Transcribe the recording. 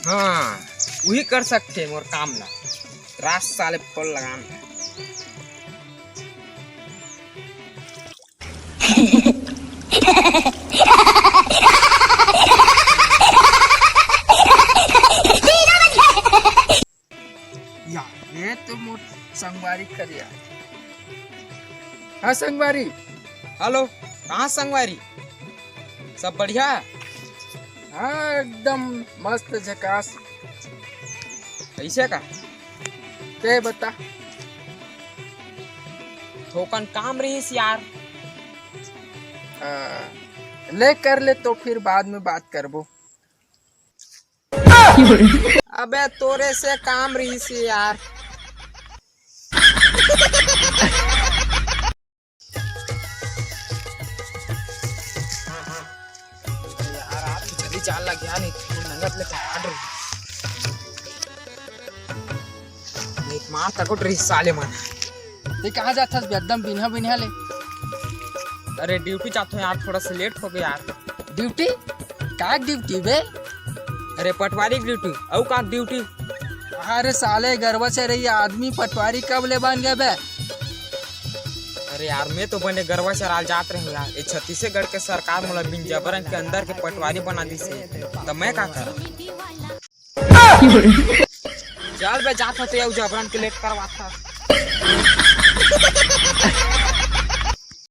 हाँ वही कर सकते मोर काम ला रात साले फल लगान यार ये तो मोर संगवारी कर यार। हाँ संगवारी। हेलो कहाँ संगवारी सब बढ़िया। हाँ एकदम मस्त झकास। कैसे का ते बता थोकन काम रहीस यार। ले कर ले तो फिर बाद में बात करबो। अबे तोरे से काम रहीस यार। यार आप तो जल्दी चाल लग गया नहीं नंगत ले काट रही नहीं मार तक रही साले मन। ते कहाँ जाथस बे एकदम बिन्हा बिन्हा ले। अरे ड्यूटी जाता हूँ यार थोड़ा सा लेट हो गया यार। ड्यूटी का ड्यूटी बे। अरे पटवारी की ड्यूटी औ का ड्यूटी। अरे साले गरबा से रही आदमी पटवारी कब ले बन गए बे। अरे यार मैं तो बने गरबा चराल जात रहे यार। ये छत्तीसगढ़ के सरकार मोला बिन जबरन के अंदर के पटवारी बना दी से तो मैं का करा। चल बे जात होते जबरन के लेट करवाता।